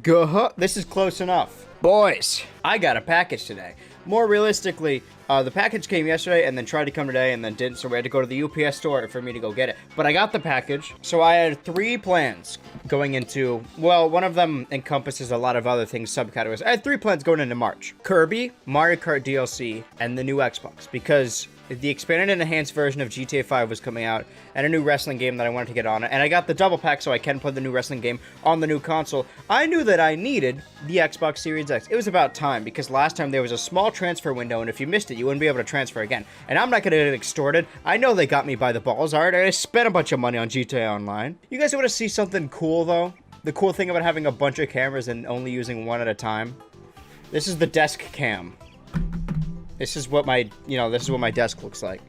Go. This is close enough. Boys, I got a package today. More realistically, the package came yesterday and then tried to come today and then didn't, so we had to go to the UPS store for me to go get it. But I got the package, so I had 3 plans going into, well, one of them encompasses a lot of other things, subcategories. I had 3 plans going into March. Kirby, Mario Kart DLC, and the new Xbox, because the expanded and enhanced version of GTA 5 was coming out, and a new wrestling game that I wanted to get on it, and I got the double pack so I can play the new wrestling game on the new console. I knew that I needed the Xbox Series X. It was about time, because last time there was a small transfer window, and if you missed it, you wouldn't be able to transfer again. And I'm not gonna get extorted. I know they got me by the balls. Alright, I spent a bunch of money on GTA Online. You guys want to see something cool, though? The cool thing about having a bunch of cameras and only using one at a time? This is the desk cam. This is what my, this is what my desk looks like.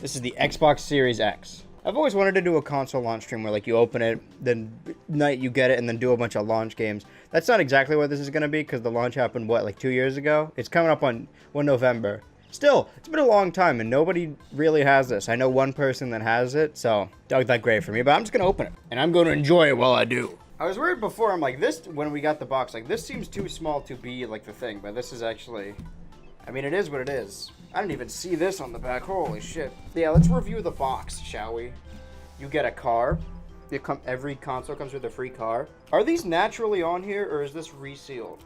This is the Xbox Series X. I've always wanted to do a console launch stream where, like, you open it, then night you get it, and then do a bunch of launch games. That's not exactly what this is going to be, because the launch happened, what, like 2 years ago? It's coming up on 1 November. Still, it's been a long time, and nobody really has this. I know one person that has it, so not that great for me, but I'm just going to open it, and I'm going to enjoy it while I do. I was worried before, I'm like, this, when we got the box, like, this seems too small to be, like, the thing, but this is actually... I mean, it is what it is. I didn't even see this on the back. Holy shit. Yeah, let's review the box, shall we? You get a car. Every console comes with a free car. Are these naturally on here, or is this resealed?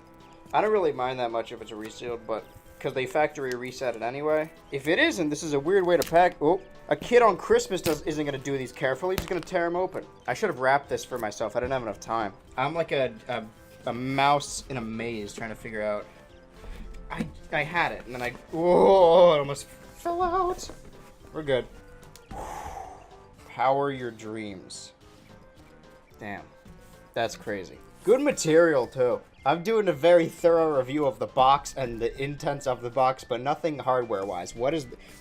I don't really mind that much if it's resealed, but because they factory reset it anyway. If it isn't, this is a weird way to pack. Oh, a kid on Christmas isn't going to do these carefully. He's going to tear them open. I should have wrapped this for myself. I didn't have enough time. I'm like a mouse in a maze trying to figure out. I had it, and then whoa, it almost fell out. We're good. Power your dreams. Damn, that's crazy. Good material, too. I'm doing a very thorough review of the box and the intents of the box, but nothing hardware-wise.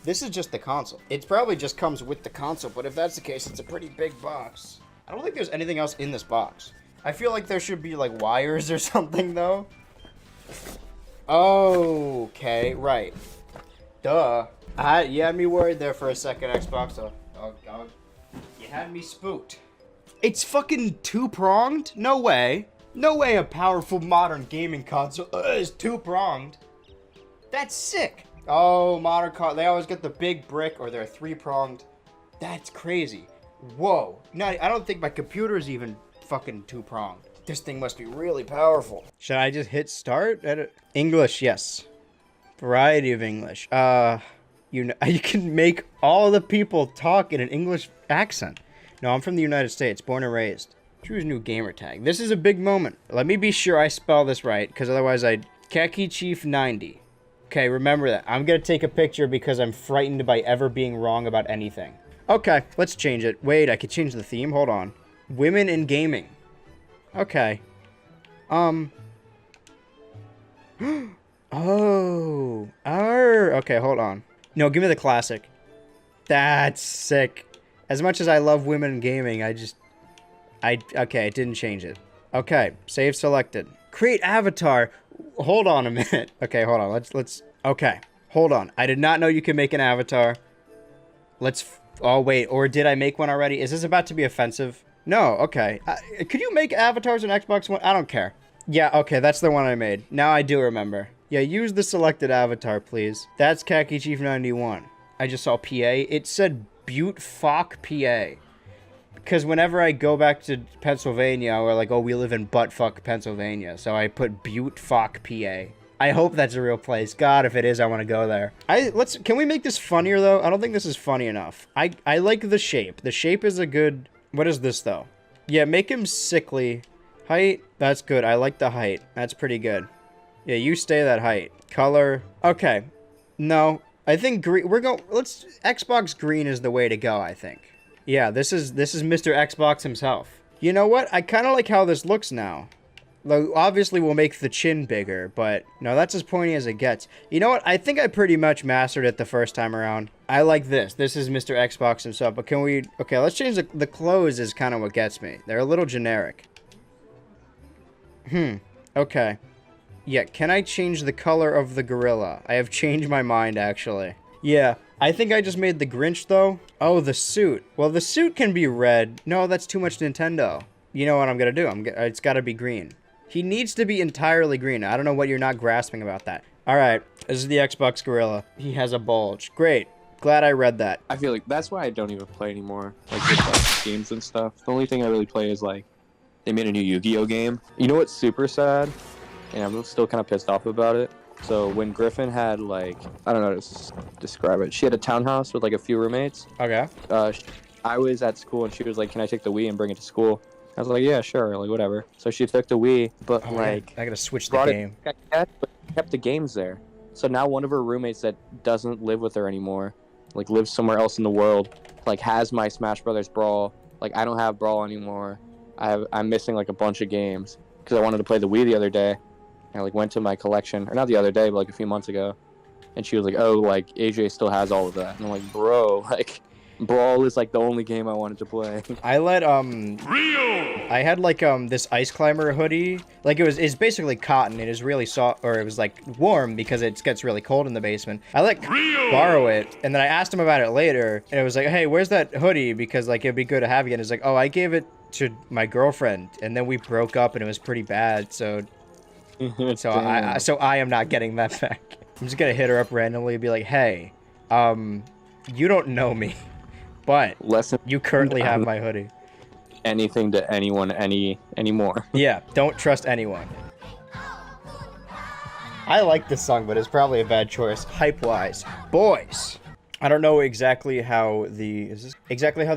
This is just the console. It probably just comes with the console, but if that's the case, it's a pretty big box. I don't think there's anything else in this box. I feel like there should be, like, wires or something, though. Okay, right. Duh. You had me worried there for a second, Xbox. You had me spooked. It's fucking 2-pronged? No way. No way a powerful modern gaming console is 2-pronged. That's sick. Oh, modern they always get the big brick, or they're 3-pronged. That's crazy. Whoa. No, I don't think my computer is even fucking 2-pronged. This thing must be really powerful. Should I just hit start? English, yes. Variety of English. You can make all the people talk in an English accent. No, I'm from the United States, born and raised. Choose new gamer tag. This is a big moment. Let me be sure I spell this right, because otherwise Khaki Chief 90. Okay, remember that. I'm gonna take a picture because I'm frightened by ever being wrong about anything. Okay, let's change it. Wait, I could change the theme. Hold on. Women in gaming. Okay. Okay, hold on. No, give me the classic. That's sick. As much as I love women in gaming, okay, it didn't change it. Okay, save selected. Create avatar. Hold on a minute. Okay, hold on. Okay, hold on. I did not know you could make an avatar. Oh, wait, or did I make one already? Is this about to be offensive? No, okay. Could you make avatars on Xbox One? I don't care. Yeah, okay, that's the one I made. Now I do remember. Yeah, use the selected avatar, please. That's Khaki Chief 91. I just saw PA. It said Butte Fuck PA. Because whenever I go back to Pennsylvania, we're like, oh, we live in Buttfuck, Pennsylvania. So I put Butte Fuck PA. I hope that's a real place. God, if it is, I want to go there. Can we make this funnier, though? I don't think this is funny enough. I like the shape. The shape is a good... What is this, though? Yeah, make him sickly. Height, that's good. I like the height. That's pretty good. Yeah, you stay that height. Color, okay. No, I think green, Xbox green is the way to go, I think. Yeah, this is Mr. Xbox himself. You know what? I kind of like how this looks now. Like, obviously, we'll make the chin bigger, but no, that's as pointy as it gets. You know what? I think I pretty much mastered it the first time around. I like this. This is Mr. Xbox himself, but can we... Okay, let's change the clothes is kind of what gets me. They're a little generic. Okay. Yeah, can I change the color of the gorilla? I have changed my mind, actually. Yeah, I think I just made the Grinch, though. Oh, the suit. Well, the suit can be red. No, that's too much Nintendo. You know what I'm gonna do? It's gotta be green. He needs to be entirely green. I don't know what you're not grasping about that. All right, this is the Xbox Gorilla. He has a bulge. Great. Glad I read that. I feel like that's why I don't even play anymore. Like, with, like games and stuff. The only thing I really play is like, they made a new Yu-Gi-Oh game. You know what's super sad? And I'm still kind of pissed off about it. So when Griffin had like, I don't know how to describe it. She had a townhouse with like a few roommates. Okay. I was at school and she was like, "Can I take the Wii and bring it to school?" I was like, "Yeah, sure," like whatever. So she took the Wii, but like, I gotta switch the game. But kept the games there. So now one of her roommates that doesn't live with her anymore, like lives somewhere else in the world, like has my Smash Brothers Brawl. Like I don't have Brawl anymore. I'm missing like a bunch of games because I wanted to play the Wii the other day. I like went to my collection, or not the other day, but like a few months ago, and she was like, "Oh, like AJ still has all of that," and I'm like, "Bro, like Brawl is like the only game I wanted to play." I had like this ice climber hoodie. Like it's basically cotton. It is really soft, or it was like warm because it gets really cold in the basement. I let borrow it, and then I asked him about it later, and it was like, "Hey, where's that hoodie? Because like it'd be good to have again." It's like, "Oh, I gave it to my girlfriend, and then we broke up, and it was pretty bad, so I am not getting that back." I'm just gonna hit her up randomly and be like, "Hey, you don't know me, but you currently have my hoodie." Anything to anyone anymore. Yeah, don't trust anyone. I like this song, but it's probably a bad choice hype-wise. Boys, I don't know exactly how the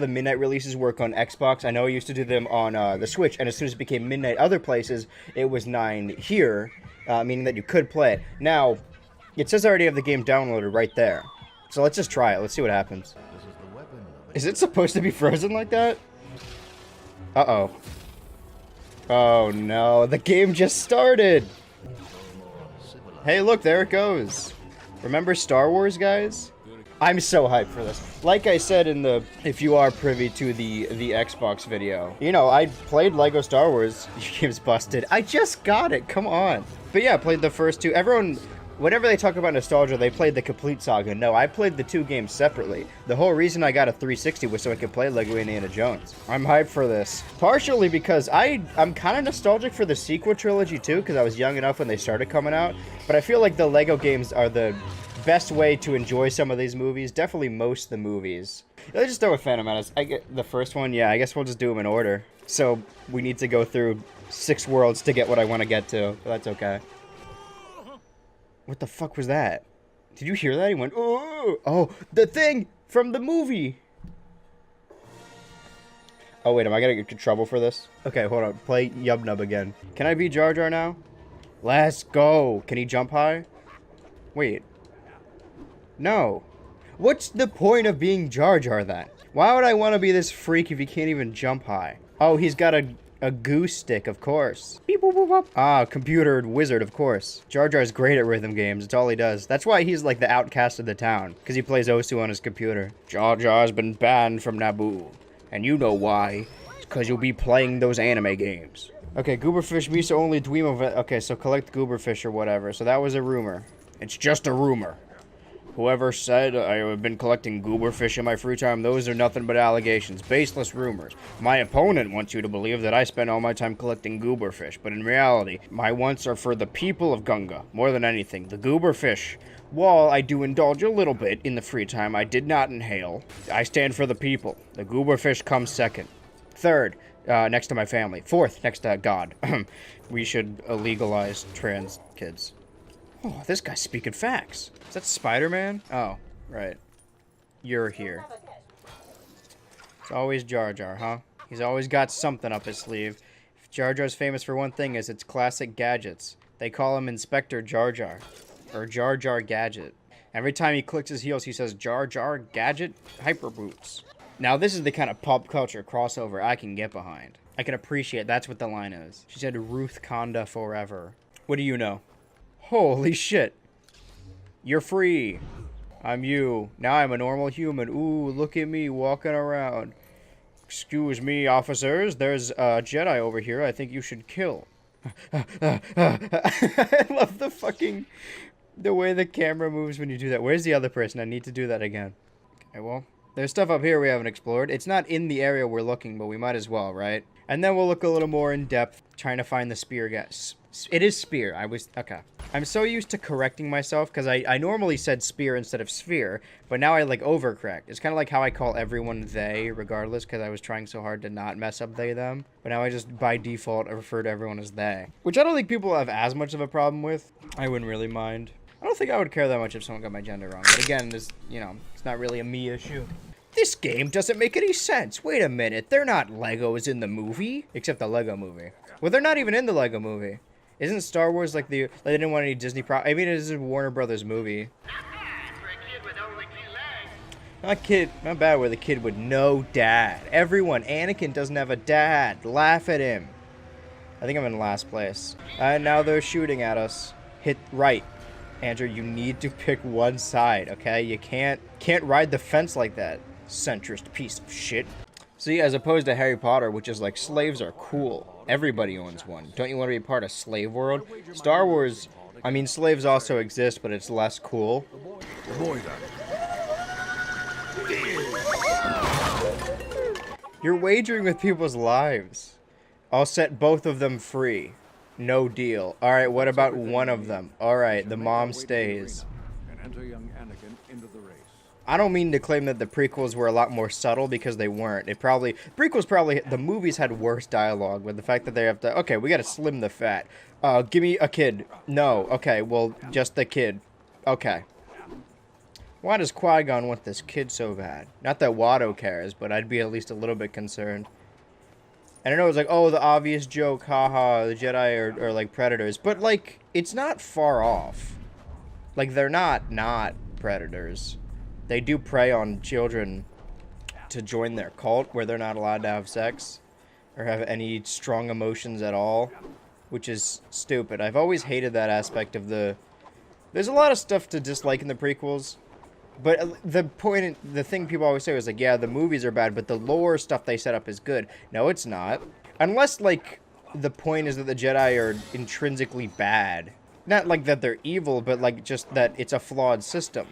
midnight releases work on Xbox. I know I used to do them on the Switch, and as soon as it became midnight other places, it was 9 here, meaning that you could play it. Now, it says I already have the game downloaded right there. So let's just try it. Let's see what happens. Is it supposed to be frozen like that? Uh-oh. Oh no, the game just started! Hey look, there it goes. Remember Star Wars, guys? I'm so hyped for this. Like I said in the, if you are privy to the Xbox video, you know, I played Lego Star Wars. Your game's busted. I just got it, come on. But yeah, I played the first 2. Everyone, whenever they talk about nostalgia, they played the complete saga. No, I played the 2 games separately. The whole reason I got a 360 was so I could play Lego Indiana Jones. I'm hyped for this. Partially because I'm kind of nostalgic for the sequel trilogy too, because I was young enough when they started coming out. But I feel like the Lego games are the best way to enjoy some of these movies. Definitely most of the movies. Let's just start with Phantom Menace. I get the first one. Yeah, I guess we'll just do them in order. So we need to go through 6 worlds to get what I want to get to. But that's okay. What the fuck was that? Did you hear that? He went, "Oh, oh, the thing from the movie." Oh wait, am I gonna get in trouble for this? Okay, hold on. Play Yub Nub again. Can I be Jar Jar now? Let's go. Can he jump high? Wait. No. What's the point of being Jar Jar then? Why would I want to be this freak if he can't even jump high? Oh, he's got a goose stick, of course. Beep, boop, boop, boop. Ah, computer wizard, of course. Jar Jar's great at rhythm games. It's all he does. That's why he's like the outcast of the town, because he plays Osu on his computer. Jar Jar's been banned from Naboo, and you know why. It's because you'll be playing those anime games. Okay, Gooberfish, Misa only Dweemo. Okay, so collect Gooberfish or whatever. So that was a rumor. It's just a rumor. Whoever said I have been collecting Gooberfish in my free time, those are nothing but allegations, baseless rumors. My opponent wants you to believe that I spend all my time collecting Gooberfish, but in reality, my wants are for the people of Gunga, more than anything. The Gooberfish, while I do indulge a little bit in the free time I did not inhale, I stand for the people. The Gooberfish comes second. Third, next to my family. Fourth, next to God. We should legalize trans kids. Oh, this guy's speaking facts. Is that Spider-Man? Oh, right. You're here. It's always Jar Jar, huh? He's always got something up his sleeve. If Jar Jar's famous for one thing, is its classic gadgets. They call him Inspector Jar Jar. Or Jar Jar Gadget. Every time he clicks his heels, he says, "Jar Jar Gadget Hyper Boots." Now, this is the kind of pop culture crossover I can get behind. I can appreciate that's what the line is. She said, "Ruth Conda forever." What do you know? Holy shit. You're free. I'm you. Now I'm a normal human. Ooh, look at me walking around. Excuse me, officers. There's a Jedi over here I think you should kill. I love the way the camera moves when you do that. Where's the other person? I need to do that again. Okay, well, there's stuff up here we haven't explored. It's not in the area we're looking, but we might as well, right? And then we'll look a little more in depth, trying to find the spear, guys. It is spear. Okay. I'm so used to correcting myself, because I normally said spear instead of sphere, but now I, like, overcorrect. It's kind of like how I call everyone they, regardless, because I was trying so hard to not mess up they, them. But now I just, by default, refer to everyone as they. Which I don't think people have as much of a problem with. I wouldn't really mind. I don't think I would care that much if someone got my gender wrong. But again, this, you know, it's not really a me issue. This game doesn't make any sense. Wait a minute, they're not Legos in the movie? Except the Lego movie. Well, they're not even in the Lego movie. Isn't Star Wars like they didn't want any Disney I mean, it is a Warner Brothers movie. Not bad with a kid with no dad. Everyone, Anakin doesn't have a dad. Laugh at him. I think I'm in last place. And now they're shooting at us. Hit right. Andrew, you need to pick one side, okay? You can't ride the fence like that. Centrist piece of shit. See, as opposed to Harry Potter, which is like, slaves are cool. Everybody owns one. Don't you want to be part of slave world? Star Wars, I mean, slaves also exist, but it's less cool. You're wagering with people's lives. I'll set both of them free. No deal. Alright, what about one of them? Alright, the mom stays. I don't mean to claim that the prequels were a lot more subtle, because they weren't. The movies had worse dialogue, with the fact that they have to, okay, we gotta slim the fat. Give me a kid. No. Okay, well, just the kid. Okay. Why does Qui-Gon want this kid so bad? Not that Watto cares, but I'd be at least a little bit concerned. And I know it's like, oh, the obvious joke, haha, the Jedi are like predators. But, like, it's not far off. Like, they're not predators. They do prey on children to join their cult, where they're not allowed to have sex or have any strong emotions at all, which is stupid. I've always hated that aspect of the... There's a lot of stuff to dislike in the prequels, but the thing people always say is like, yeah, the movies are bad, but the lore stuff they set up is good. No, it's not. Unless, like, the point is that the Jedi are intrinsically bad. Not like that they're evil, but like just that it's a flawed system.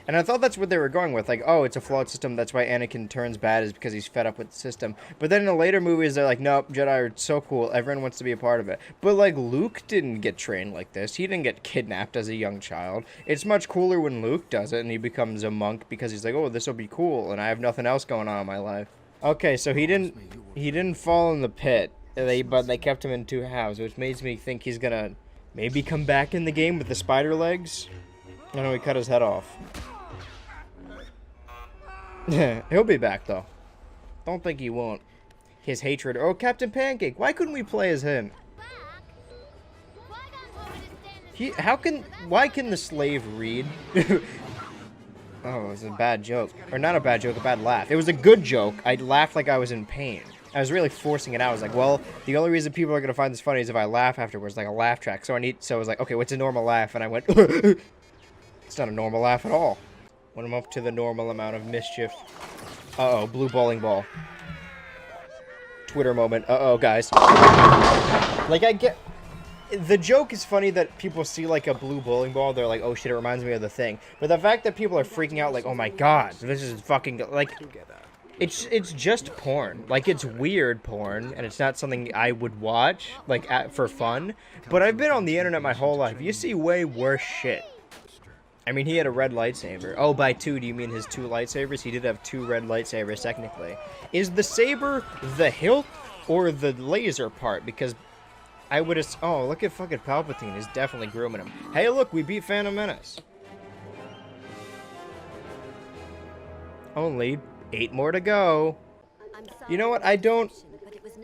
And I thought that's what they were going with, like, oh, it's a flawed system, that's why Anakin turns bad, is because he's fed up with the system. But then in the later movies, they're like, nope, Jedi are so cool, everyone wants to be a part of it. But, like, Luke didn't get trained like this. He didn't get kidnapped as a young child. It's much cooler when Luke does it, and he becomes a monk, because he's like, oh, this will be cool, and I have nothing else going on in my life. Okay, so he didn't fall in the pit, but they kept him in two halves, which makes me think he's gonna maybe come back in the game with the spider legs. I know he cut his head off. He'll be back, though. Don't think he won't. His hatred. Oh, Captain Pancake. Why couldn't we play as him? Why can the slave read? Oh, it was a bad joke. Or not a bad joke, a bad laugh. It was a good joke. I laughed like I was in pain. I was really forcing it out. I was like, well, the only reason people are going to find this funny is if I laugh afterwards, like a laugh track. So I was like, okay, what's a normal laugh? And I went, it's not a normal laugh at all. When I'm up to the normal amount of mischief. Uh-oh, blue bowling ball. Twitter moment. Uh-oh, guys. Like, I get... The joke is funny that people see, like, a blue bowling ball, they're like, oh shit, it reminds me of the thing. But the fact that people are freaking out, like, oh my god, this is fucking... Like, it's just porn. Like, it's weird porn, and it's not something I would watch, like, for fun. But I've been on the internet my whole life. You see way worse shit. I mean, he had a red lightsaber. Oh, by two, do you mean his two lightsabers? He did have two red lightsabers, technically. Is the saber the hilt or the laser part? Because I would have... Oh, look at fucking Palpatine. He's definitely grooming him. Hey, look, we beat Phantom Menace. Only 8 more to go. You know what? I don't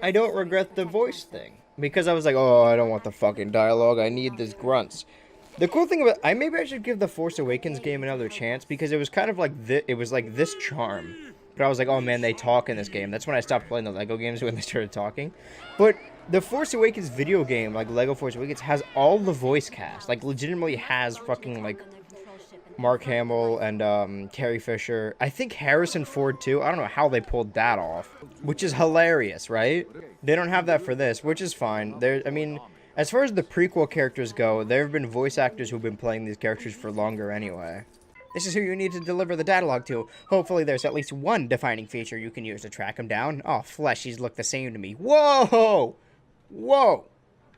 regret the voice thing. Because I was like, oh, I don't want the fucking dialogue. I need this grunts. The cool thing about... maybe I should give the Force Awakens game another chance, because it was kind of like it was like this charm. But I was like, oh man, they talk in this game. That's when I stopped playing the Lego games, when they started talking. But the Force Awakens video game, like Lego Force Awakens, has all the voice cast. Like, legitimately has fucking, like, Mark Hamill and Carrie Fisher. I think Harrison Ford, too. I don't know how they pulled that off. Which is hilarious, right? They don't have that for this, which is fine. I mean... As far as the prequel characters go, there have been voice actors who've been playing these characters for longer anyway. This is who you need to deliver the data log to. Hopefully there's at least one defining feature you can use to track him down. Oh, fleshies look the same to me. Whoa! Whoa!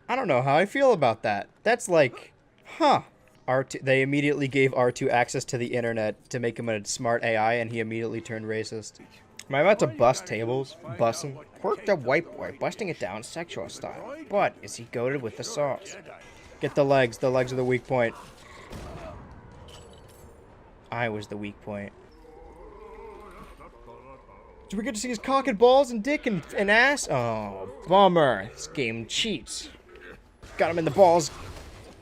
I don't know how I feel about that. That's like, huh. R2, they immediately gave R2 access to the internet to make him a smart AI, and he immediately turned racist. Am I about to bust tables? Bussin'? Quirked up white boy, busting it down sexual style. But is he goated with the sauce? Get the legs. The legs are the weak point. I was the weak point. Do we get to see his cock and balls and dick and ass? Oh, bummer. This game cheats. Got him in the balls.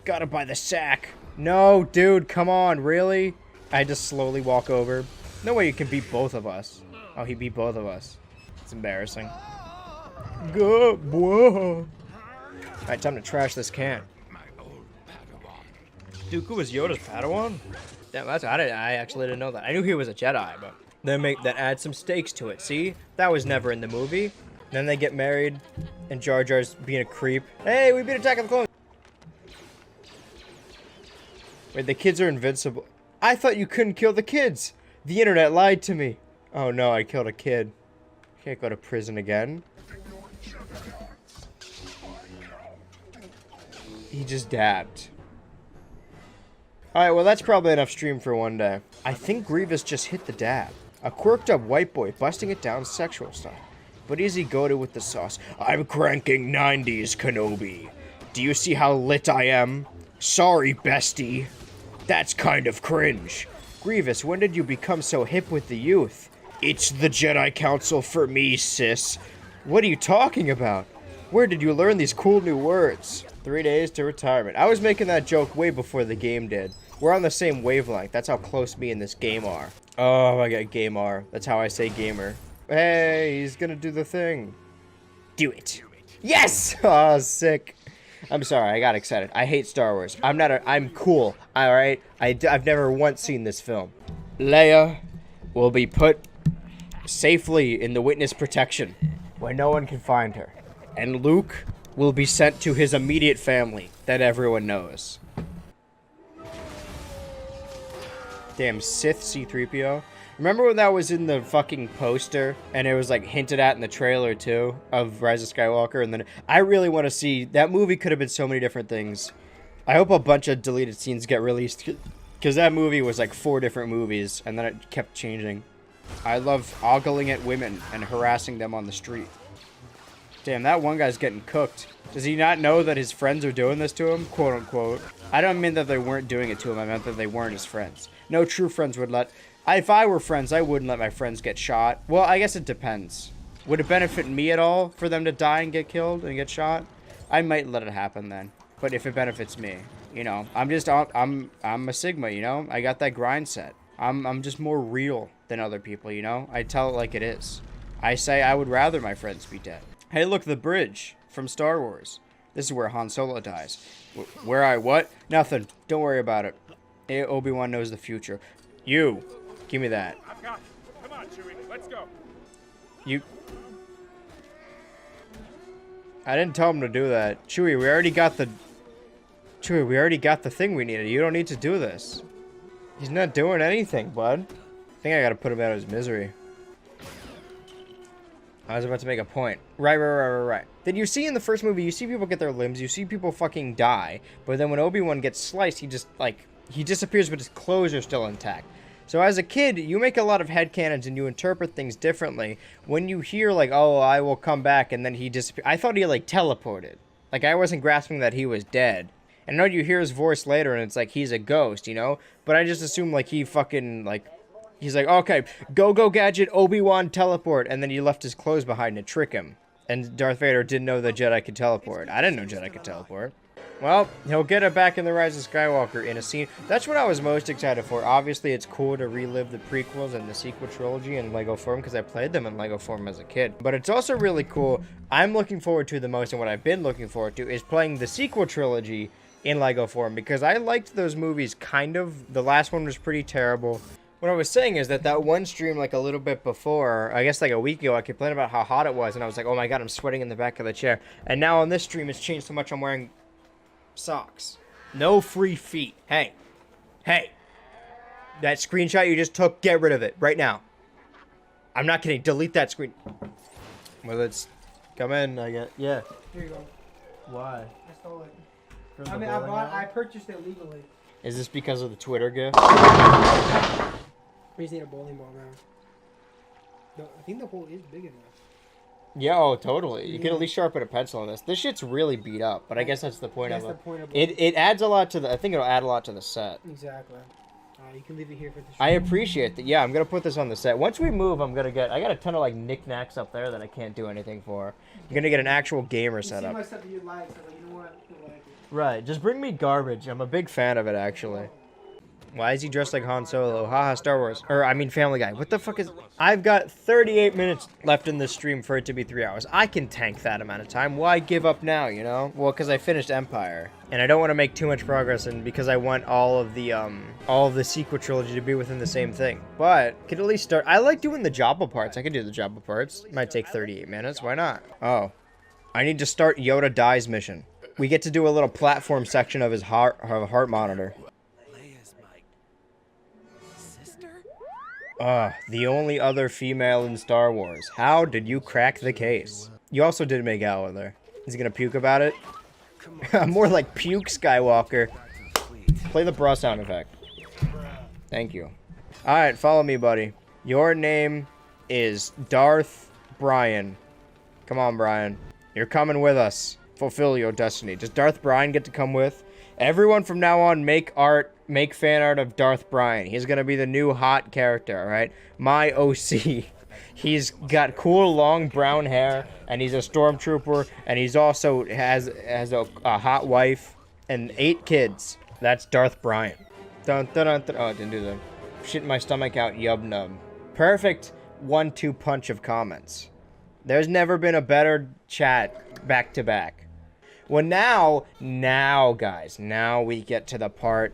Got him by the sack. No, dude, come on, really? I just slowly walk over. No way you can beat both of us. Oh, he beat both of us. It's embarrassing. Good, whoa. Alright, time to trash this can. Dooku was Yoda's Padawan? Damn, I actually didn't know that. I knew he was a Jedi, but that adds some stakes to it. See? That was never in the movie. Then they get married, and Jar Jar's being a creep. Hey, we beat Attack of the Clones! Wait, the kids are invincible. I thought you couldn't kill the kids! The internet lied to me. Oh no, I killed a kid. Can't go to prison again. He just dabbed. Alright, well that's probably enough stream for one day. I think Grievous just hit the dab. A quirked up white boy busting it down sexual style. But is he goated with the sauce? I'm cranking 90s, Kenobi. Do you see how lit I am? Sorry, bestie. That's kind of cringe. Grievous, when did you become so hip with the youth? It's the Jedi Council for me, sis. What are you talking about? Where did you learn these cool new words? 3 days to retirement. I was making that joke way before the game did. We're on the same wavelength. That's how close me and this game are. Oh, I got game R. That's how I say gamer. Hey, he's gonna do the thing. Do it. Yes! Oh, sick. I'm sorry, I got excited. I hate Star Wars. I'm cool, alright? I've never once seen this film. Leia will be put safely in the witness protection where no one can find her. And Luke will be sent to his immediate family that everyone knows. Damn, Sith C-3PO. Remember when that was in the fucking poster and it was like hinted at in the trailer too of Rise of Skywalker? And then I really want to see that movie. Could have been so many different things. I hope a bunch of deleted scenes get released because that movie was like 4 different movies and then it kept changing. I love ogling at women and harassing them on the street. Damn, that one guy's getting cooked. Does he not know that his friends are doing this to him? Quote unquote. I don't mean that they weren't doing it to him. I meant that they weren't his friends. No true friends would let... If I were friends, I wouldn't let my friends get shot. Well, I guess it depends. Would it benefit me at all for them to die and get killed and get shot? I might let it happen then. But if it benefits me, you know, I'm a Sigma, you know? I got that grind set. I'm just more real than other people, you know? I tell it like it is. I say I would rather my friends be dead. Hey, look, the bridge from Star Wars. This is where Han Solo dies. Where I what? Nothing. Don't worry about it. Obi-Wan knows the future. You. Give me that. I've got it. Come on, Chewie. Let's go. You... I didn't tell him to do that. Chewie, we already got the... Chewie, we already got the thing we needed. You don't need to do this. He's not doing anything, bud. I think I gotta put him out of his misery. I was about to make a point. Right. Then you see in the first movie, you see people get their limbs, you see people fucking die, but then when Obi-Wan gets sliced, he just, like, he disappears, but his clothes are still intact. So as a kid, you make a lot of headcanons and you interpret things differently. When you hear, like, oh, I will come back, and then he disappears, I thought he, like, teleported. Like, I wasn't grasping that he was dead. And I know you hear his voice later, and it's like, he's a ghost, you know? But I just assumed, like, he fucking, like... He's like, okay, go gadget, Obi-Wan teleport, and then he left his clothes behind to trick him. And Darth Vader didn't know that Jedi could teleport. I didn't know Jedi could teleport. Well, he'll get it back in The Rise of Skywalker in a scene. That's what I was most excited for. Obviously, it's cool to relive the prequels and the sequel trilogy in LEGO form because I played them in LEGO form as a kid. But it's also really cool. I'm looking forward to the most, and what I've been looking forward to is playing the sequel trilogy in LEGO form because I liked those movies kind of. The last one was pretty terrible. What I was saying is that one stream, like a little bit before, I guess like a week ago, I complained about how hot it was, and I was like, oh my god, I'm sweating in the back of the chair. And now on this stream, it's changed so much, I'm wearing socks. No free feet. Hey. That screenshot you just took, get rid of it right now. I'm not kidding. Delete that screen. Well, let's come in, I guess. Yeah. Here you go. Why? I stole it. From I the mean, bowling alley? I purchased it legally. Is this because of the Twitter gift? We just need a bowling ball now. No, I think the hole is big enough. Yeah, oh, totally. You Yeah. could at least sharpen a pencil on this. This shit's really beat up, but I guess that's the point That's of the it. point of It adds a lot to the. I think it'll add a lot to the set. Exactly. You can leave it here for the. I appreciate that. Yeah, I'm gonna put this on the set. Once we move, I'm gonna get. I got a ton of like knickknacks up there that I can't do anything for. I'm gonna get an actual gamer You see setup. my stuff that you like, so like, you know what? You like it. Right. Just bring me garbage. I'm a big fan of it, actually. Why is he dressed like Han Solo? Haha, Star Wars. Or, I mean, Family Guy. What the fuck is... I've got 38 minutes left in this stream for it to be 3 hours. I can tank that amount of time. Why give up now, you know? Well, because I finished Empire. And I don't want to make too much progress, and because I want all of the sequel trilogy to be within the same thing. But, could at least start... I like doing the Jabba parts. I can do the Jabba parts. It might take 38 minutes. Why not? Oh. I need to start Yoda Dies mission. We get to do a little platform section of his heart monitor. The only other female in Star Wars. How did you crack the case? You also did make out with her. Is he gonna puke about it? More like puke, Skywalker. Play the bra sound effect. Thank you. Alright, follow me, buddy. Your name is Darth Brian. Come on, Brian. You're coming with us. Fulfill your destiny. Does Darth Brian get to come with? Everyone from now on make fan art of Darth Brian. He's gonna be the new hot character, alright? My OC. He's got cool long brown hair, and he's a stormtrooper, and he's also has a hot wife and 8 kids. That's Darth Brian. Dun, dun, dun, dun. Oh, it didn't do the shitting my stomach out, yub nub. Perfect 1-2 punch of comments. There's never been a better chat back to back. Well, now, guys, now we get to the part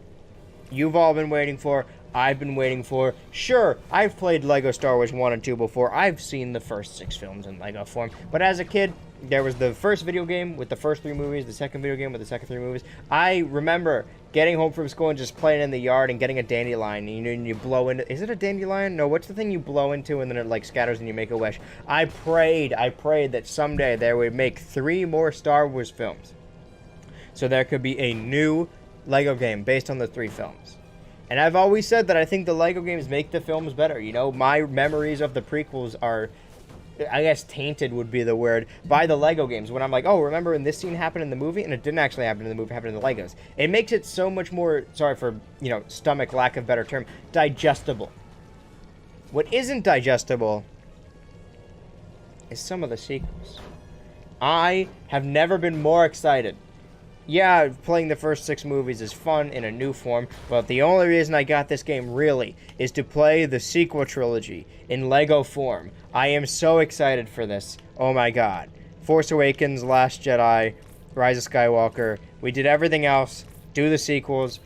you've all been waiting for, I've been waiting for. Sure, I've played LEGO Star Wars 1 and 2 before. I've seen the first 6 films in LEGO form. But as a kid, there was the first video game with the first 3 movies, the second video game with the second 3 movies. I remember getting home from school and just playing in the yard and getting a dandelion. You know, and you blow into... Is it a dandelion? No, what's the thing you blow into and then it, like, scatters and you make a wish? I prayed that someday they would make 3 more Star Wars films. So there could be a new LEGO game based on the 3 films. And I've always said that I think the LEGO games make the films better. You know, my memories of the prequels are, I guess tainted would be the word, by the LEGO games. When I'm like, oh, remember when this scene happened in the movie? And it didn't actually happen in the movie, it happened in the LEGOs. It makes it so much more, sorry for, you know, stomach, lack of better term, digestible. What isn't digestible is some of the sequels. I have never been more excited. Yeah, playing the first 6 movies is fun in a new form, but the only reason I got this game, really, is to play the sequel trilogy in LEGO form. I am so excited for this. Oh my god. Force Awakens, Last Jedi, Rise of Skywalker. We did everything else. Do the sequels.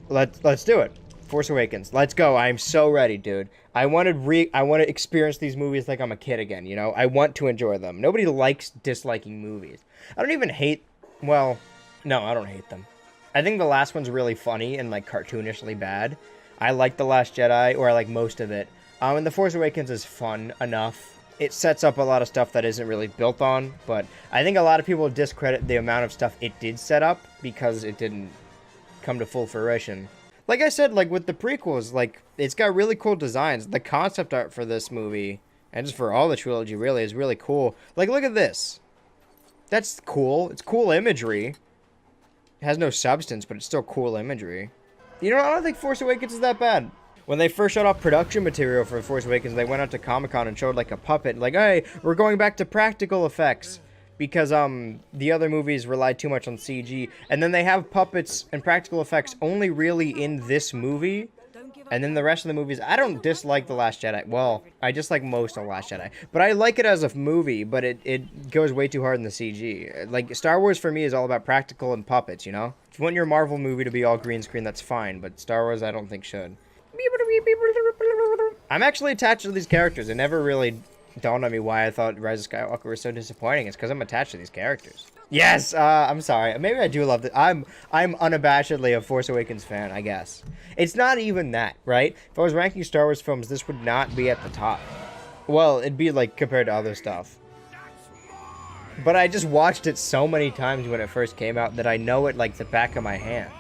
Let's do it. Force Awakens. Let's go. I am so ready, dude. I want to experience these movies like I'm a kid again, you know? I want to enjoy them. Nobody likes disliking movies. I don't even hate... Well... No, I don't hate them. I think the last one's really funny and, like, cartoonishly bad. I like The Last Jedi, or I like most of it. And The Force Awakens is fun enough. It sets up a lot of stuff that isn't really built on, but I think a lot of people discredit the amount of stuff it did set up because it didn't come to full fruition. Like I said, like, with the prequels, like, it's got really cool designs. The concept art for this movie, and just for all the trilogy, really, is really cool. Like, look at this. That's cool. It's cool imagery. It has no substance, but it's still cool imagery. You know, I don't think Force Awakens is that bad. When they first showed off production material for Force Awakens, they went out to Comic-Con and showed, like, a puppet. Like, hey, we're going back to practical effects. Because, the other movies relied too much on CG. And then they have puppets and practical effects only really in this movie. And then the rest of the movies, I don't dislike The Last Jedi. Well, I dislike most of The Last Jedi. But I like it as a movie, but it goes way too hard in the CG. Like, Star Wars for me is all about practical and puppets, you know? If you want your Marvel movie to be all green screen, that's fine. But Star Wars, I don't think should. I'm actually attached to these characters. It never really dawned on me why I thought Rise of Skywalker was so disappointing. It's because I'm attached to these characters. Yes, I'm sorry. Maybe I do love it. I'm unabashedly a Force Awakens fan, I guess. It's not even that, right? If I was ranking Star Wars films, this would not be at the top. Well, it'd be like compared to other stuff. But I just watched it so many times when it first came out that I know it like the back of my hand.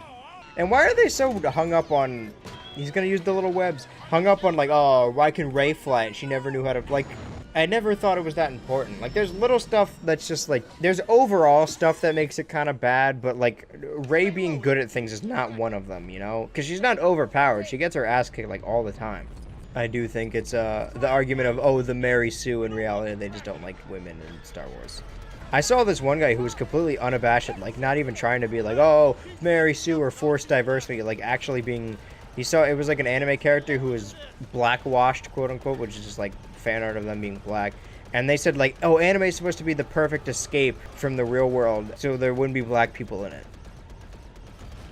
And why are they so hung up on... He's gonna use the little webs. Hung up on like, oh, why can Rey fly it? She never knew how to... Like, I never thought it was that important. Like, there's little stuff that's just like... There's overall stuff that makes it kind of bad, but like, Rey being good at things is not one of them, you know? Because she's not overpowered. She gets her ass kicked like all the time. I do think it's the argument of, oh, the Mary Sue. In reality, they just don't like women in Star Wars. I saw this one guy who was completely unabashed, like not even trying to be like, oh, Mary Sue or forced diversity, like actually being... He saw it was like an anime character who was blackwashed, quote unquote, which is just like fan art of them being black. And they said like, oh, anime is supposed to be the perfect escape from the real world, so there wouldn't be black people in it.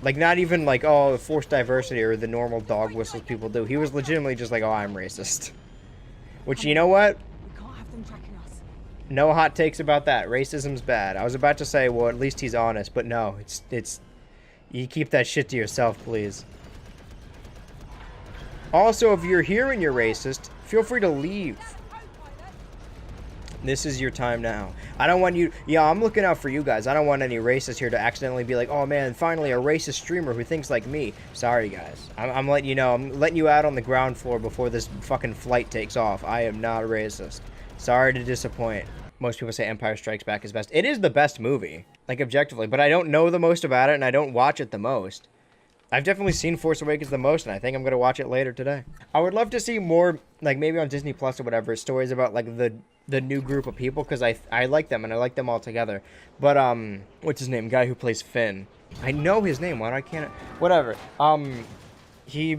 Like, not even like, oh, forced diversity or the normal dog whistles people do. He was legitimately just like, oh, I'm racist. Which, you know what? We can't have them tracking us. No hot takes about that. Racism's bad. I was about to say, well, at least he's honest, but no, it's you keep that shit to yourself, please. Also, if you're here and you're racist, feel free to leave. This is your time now. I don't want you... Yeah, I'm looking out for you guys. I don't want any racists here to accidentally be like, oh man, finally a racist streamer who thinks like me. Sorry, guys. I'm letting you know. I'm letting you out on the ground floor before this fucking flight takes off. I am not racist. Sorry to disappoint. Most people say Empire Strikes Back is best. It is the best movie, like objectively, but I don't know the most about it and I don't watch it the most. I've definitely seen Force Awakens the most, and I think I'm going to watch it later today. I would love to see more, like maybe on Disney Plus or whatever, stories about like the new group of people, because I like them, and I like them all together. But, what's his name? Guy who plays Finn. I know his name. Why can't I? Whatever. He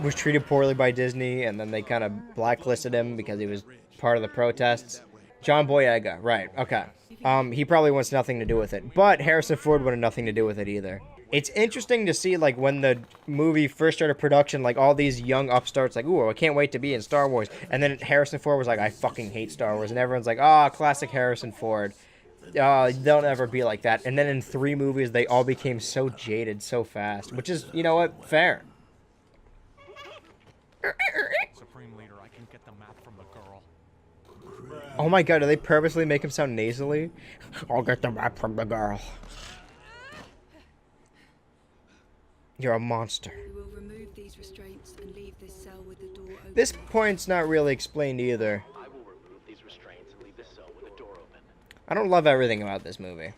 was treated poorly by Disney, and then they kind of blacklisted him because he was part of the protests. John Boyega. Right. Okay. He probably wants nothing to do with it. But Harrison Ford wanted nothing to do with it either. It's interesting to see, like, when the movie first started production, like, all these young upstarts, like, ooh, I can't wait to be in Star Wars. And then Harrison Ford was like, I fucking hate Star Wars. And everyone's like, ah, oh, classic Harrison Ford. They'll never be like that. And then in 3 movies, they all became so jaded so fast. Which is, you know what, fair. Supreme Leader, I can get the map from the girl. Oh my god, do they purposely make him sound nasally? I'll get the map from the girl. You're a monster. We will remove these restraints and leave this cell with the door open. This point's not really explained either. I will remove these restraints and leave this cell with the door open. I don't love everything about this movie.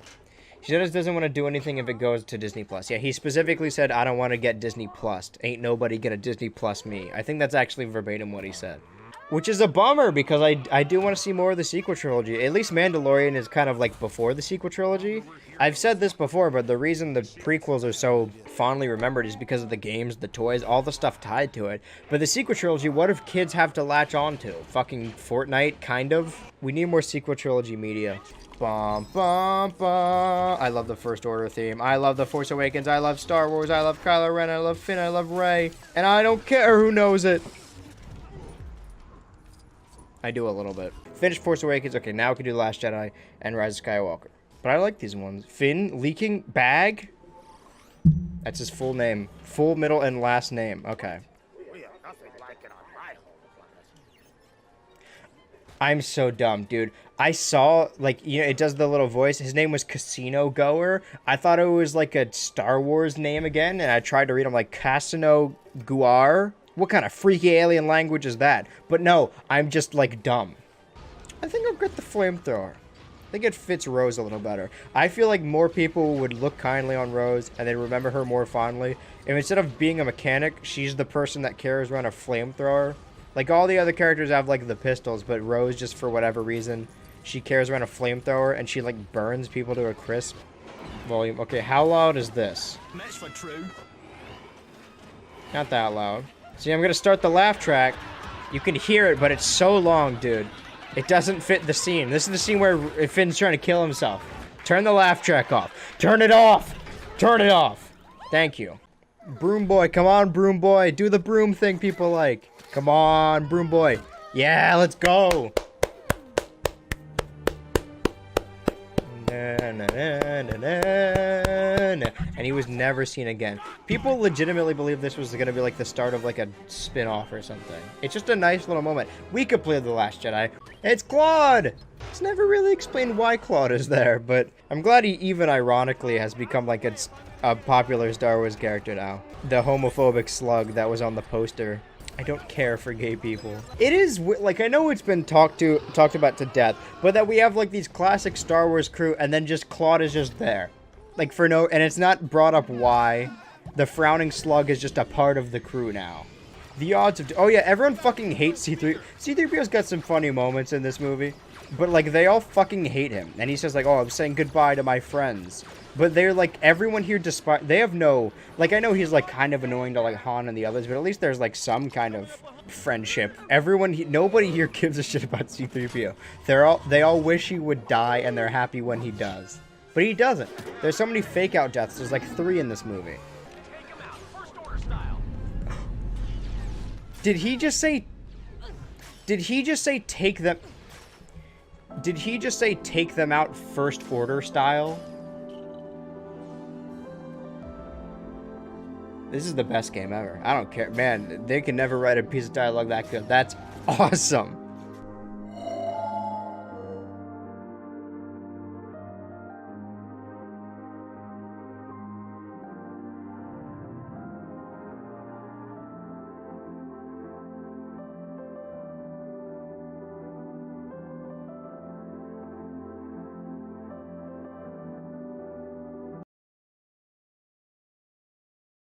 She just doesn't want to do anything if it goes to Disney Plus. Yeah, he specifically said, I don't want to get Disney Plus. Ain't nobody gonna Disney Plus me. I think that's actually verbatim what he said. Which is a bummer, because I do want to see more of the sequel trilogy. At least Mandalorian is kind of like before the sequel trilogy. I've said this before, but the reason the prequels are so fondly remembered is because of the games, the toys, all the stuff tied to it. But the sequel trilogy, what if kids have to latch on to? Fucking Fortnite, kind of? We need more sequel trilogy media. Bum, bum, bum. I love the First Order theme. I love The Force Awakens. I love Star Wars. I love Kylo Ren. I love Finn. I love Rey. And I don't care who knows it. I do a little bit. Finished Force Awakens. Okay, now we can do The Last Jedi and Rise of Skywalker. But I like these ones. Finn leaking bag. That's his full name. Full middle and last name. Okay. I'm so dumb, dude. I saw, like, you know, it does the little voice. His name was Casino Goer. I thought it was like a Star Wars name again, and I tried to read him like Casino Guar. What kind of freaky alien language is that? But no, I'm just, like, dumb. I think I'll get the flamethrower. I think it fits Rose a little better. I feel like more people would look kindly on Rose and they'd remember her more fondly if instead of being a mechanic, she's the person that carries around a flamethrower. Like, all the other characters have, like, the pistols, but Rose, just for whatever reason, she carries around a flamethrower and she, like, burns people to a crisp. Volume. Okay, how loud is this? That's for true. Not that loud. See, I'm gonna start the laugh track. You can hear it, but it's so long, dude. It doesn't fit the scene. This is the scene where Finn's trying to kill himself. Turn the laugh track off. Turn it off! Turn it off! Thank you. Broom boy, come on, broom boy. Do the broom thing people like. Come on, broom boy. Yeah, let's go! And he was never seen again. People legitimately believe this was going to be like the start of like a spin-off or something. It's just a nice little moment. We could play The Last Jedi. It's Claude! It's never really explained why Claude is there, but I'm glad he even ironically has become like a popular Star Wars character now. The homophobic slug that was on the poster. I don't care for gay people. It is, like, I know it's been talked about to death, but that we have, like, these classic Star Wars crew, and then just Claude is just there. Like, for no, and it's not brought up why. The frowning slug is just a part of the crew now. The odds of, oh yeah, everyone fucking hates C3. C3PO's got some funny moments in this movie, but, like, they all fucking hate him. And he says, like, oh, I'm saying goodbye to my friends. But they're, like, everyone here, despite, they have no, like, I know he's, like, kind of annoying to, like, Han and the others, but at least there's, like, some kind of friendship. Everyone, nobody here gives a shit about C-3PO. They all wish he would die, and they're happy when he does. But he doesn't. There's so many fake-out deaths. There's, like, 3 in this movie. Take him out, first order style. Did he just say take them... Did he just say take them out first order style? This is the best game ever. I don't care. Man, they can never write a piece of dialogue that good. That's awesome.